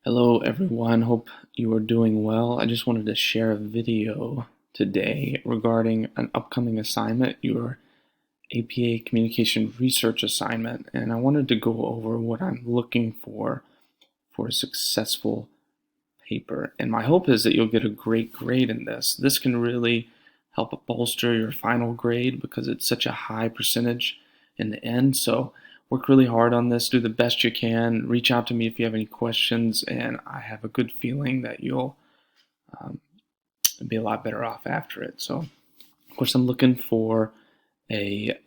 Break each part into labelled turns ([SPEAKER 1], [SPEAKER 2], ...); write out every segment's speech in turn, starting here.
[SPEAKER 1] Hello everyone, hope you are doing well. I just wanted to share a video today regarding an upcoming assignment, your APA Communication Research assignment, and I wanted to go over what I'm looking for a successful paper. And my hope is that you'll get a great grade in this. This can really help bolster your final grade because it's such a high percentage in the end. So work really hard on this, do the best you can, reach out to me if you have any questions, and I have a good feeling that you'll um, be a lot better off after it. So, of course, I'm looking for a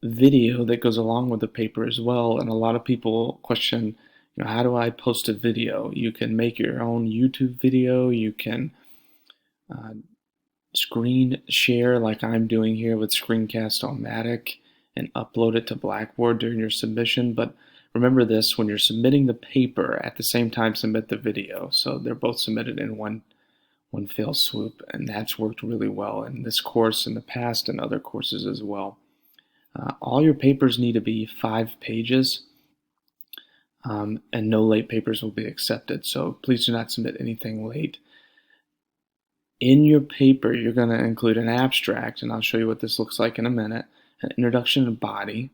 [SPEAKER 1] video that goes along with the paper as well, and a lot of people question, how do I post a video? You can make your own YouTube video, you can uh, screen share like I'm doing here with Screencast-O-Matic and upload it to Blackboard during your submission. But remember this, when you're submitting the paper, at the same time submit the video. So they're both submitted in one fell swoop, and that's worked really well in this course, in the past, and other courses as well. All your papers need to be 5 pages, and no late papers will be accepted. So please do not submit anything late. In your paper, you're going to include an abstract, and I'll show you what this looks like in a minute, an introduction and body,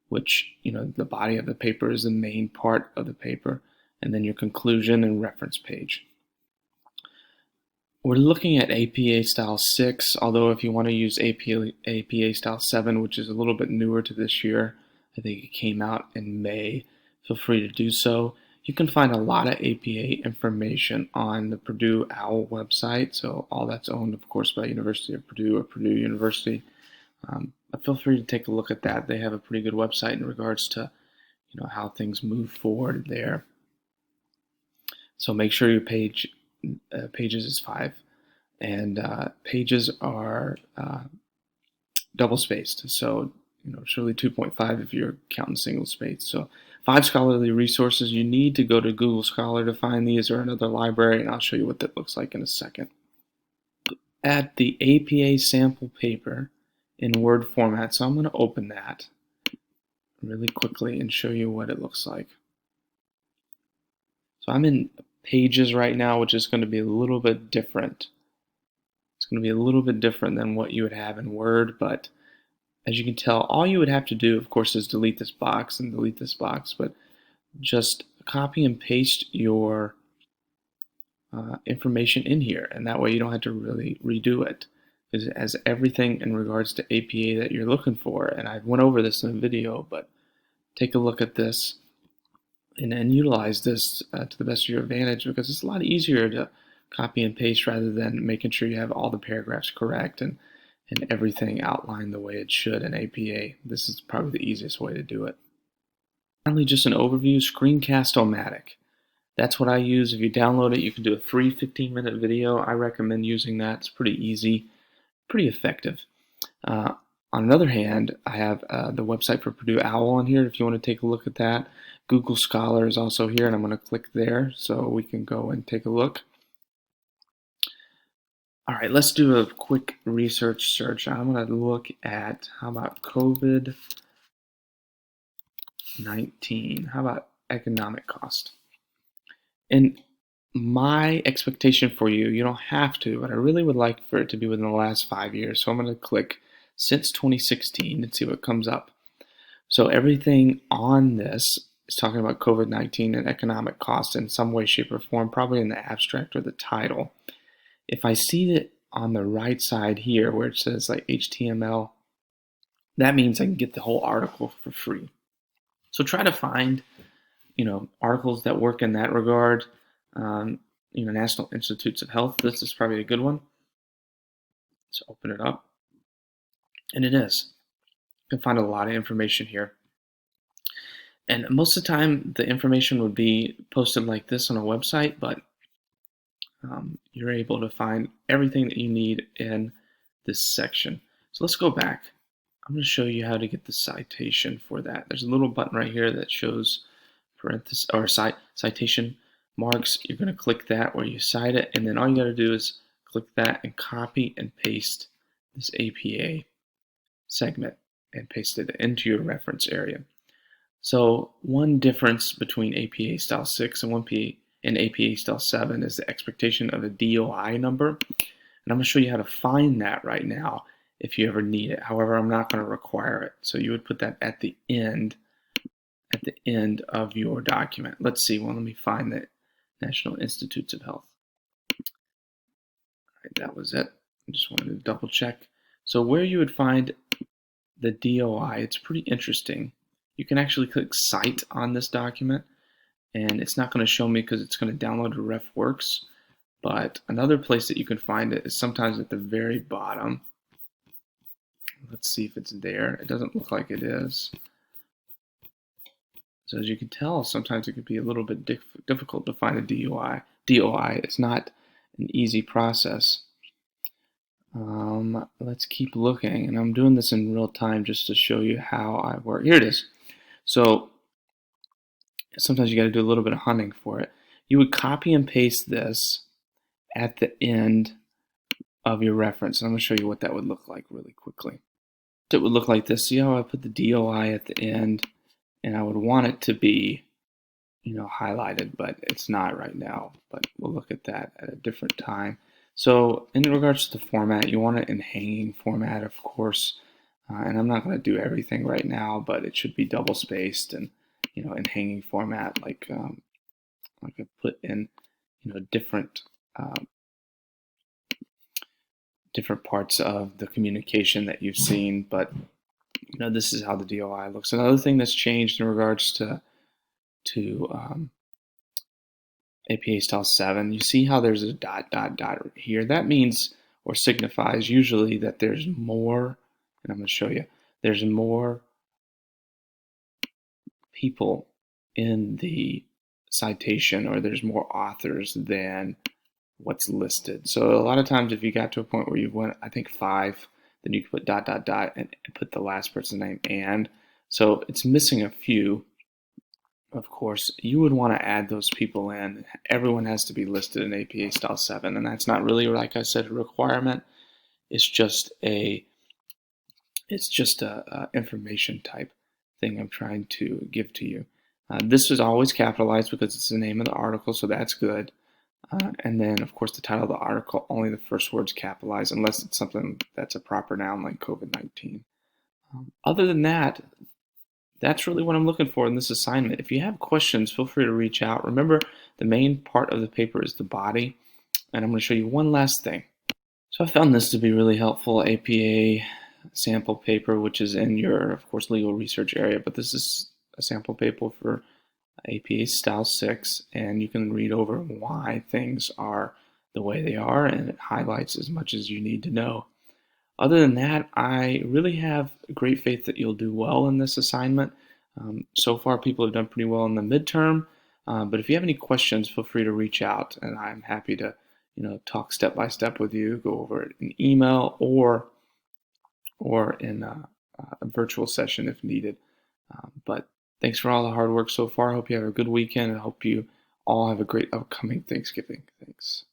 [SPEAKER 1] which, the body of the paper is the main part of the paper, and then your conclusion and reference page. We're looking at APA Style 6, although if you want to use APA Style 7, which is a little bit newer to this year, I think it came out in May, feel free to do so. You can find a lot of APA information on the Purdue OWL website, so all that's owned, of course, by University of Purdue or Purdue University. But feel free to take a look at that. They have a pretty good website in regards to, how things move forward there. So make sure your pages is 5, and pages are double spaced. So it's really 2.5 if you're counting single space. So 5 scholarly resources. You need to go to Google Scholar to find these or another library, and I'll show you what that looks like in a second. At the APA sample paper in Word format, so I'm going to open that really quickly and show you what it looks like. So I'm in Pages right now, which is going to be a little bit different. It's going to be a little bit different than what you would have in Word, but as you can tell, all you would have to do, of course, is delete this box and delete this box, but just copy and paste your information in here, and that way you don't have to really redo it. It has everything in regards to APA that you're looking for, and I went over this in a video, but take a look at this and utilize this to the best of your advantage, because it's a lot easier to copy and paste rather than making sure you have all the paragraphs correct and everything outlined the way it should in APA. This is probably the easiest way to do it. Finally, just an overview, Screencast-O-Matic. That's what I use. If you download it, you can do a free 15-minute video. I recommend using that. It's pretty easy, pretty effective. On another hand, I have the website for Purdue OWL on here if you want to take a look at that. Google Scholar is also here, and I'm going to click there so we can go and take a look. All right, let's do a quick research search. I'm going to look at, how about COVID-19? How about economic cost? And my expectation for you, you don't have to, but I really would like for it to be within the last 5 years. So I'm going to click since 2016 and see what comes up. So everything on this is talking about COVID-19 and economic cost in some way, shape, or form, probably in the abstract or the title. If I see it on the right side here where it says like HTML, that means I can get the whole article for free. So try to find, articles that work in that regard. National Institutes of Health, this is probably a good one. Let's open it up. And it is. You can find a lot of information here. And most of the time, the information would be posted like this on a website, but you're able to find everything that you need in this section. So let's go back. I'm going to show you how to get the citation for that. There's a little button right here that shows parentheses or citation marks. You're going to click that where you cite it, and then all you got to do is click that and copy and paste this APA segment and paste it into your reference area. So one difference between APA Style 6 and in APA Style 7 is the expectation of a DOI number. And I'm going to show you how to find that right now if you ever need it. However, I'm not going to require it. So you would put that at the end of your document. Let's see. Well, let me find the National Institutes of Health. All right, that was it. I just wanted to double check. So where you would find the DOI, it's pretty interesting. You can actually click Cite on this document, and it's not going to show me because it's going to download to RefWorks. But another place that you can find it is sometimes at the very bottom. Let's see if it's there. It doesn't look like it is. So as you can tell, sometimes it can be a little bit difficult to find a DOI. It's not an easy process. Let's keep looking, and I'm doing this in real time just to show you how I work. Here it is. So sometimes you got to do a little bit of hunting for it. You would copy and paste this at the end of your reference, and I'm going to show you what that would look like really quickly. It would look like this. See how I put the DOI at the end, and I would want it to be, highlighted, but it's not right now. But we'll look at that at a different time. So in regards to the format, you want it in hanging format, of course. And I'm not going to do everything right now, but it should be double spaced and in hanging format, like I put in different parts of the communication that you've seen. But this is how the DOI looks. Another thing that's changed in regards to APA Style 7, you see how there's a ... here. That means or signifies usually that there's more, and I'm going to show you, there's more people in the citation, or there's more authors than what's listed. So a lot of times if you got to a point where you went, I think 5, then you can put ... and put the last person's name and. So it's missing a few. Of course, you would want to add those people in. Everyone has to be listed in APA Style 7, and that's not really, like I said, a requirement. It's just a information type thing I'm trying to give to you. This is always capitalized because it's the name of the article, so that's good. And then, of course, the title of the article, only the first word's capitalized, unless it's something that's a proper noun like COVID-19. Other than that, that's really what I'm looking for in this assignment. If you have questions, feel free to reach out. Remember, the main part of the paper is the body, and I'm going to show you one last thing. So I found this to be really helpful, APA sample paper, which is in your, of course, legal research area, but this is a sample paper for APA Style 6, and you can read over why things are the way they are, and it highlights as much as you need to know. Other than that, I really have great faith that you'll do well in this assignment. So far, people have done pretty well in the midterm, but if you have any questions, feel free to reach out, and I'm happy to talk step by step with you, go over it in email or in a virtual session if needed. But thanks for all the hard work so far. I hope you have a good weekend, and I hope you all have a great upcoming Thanksgiving. Thanks.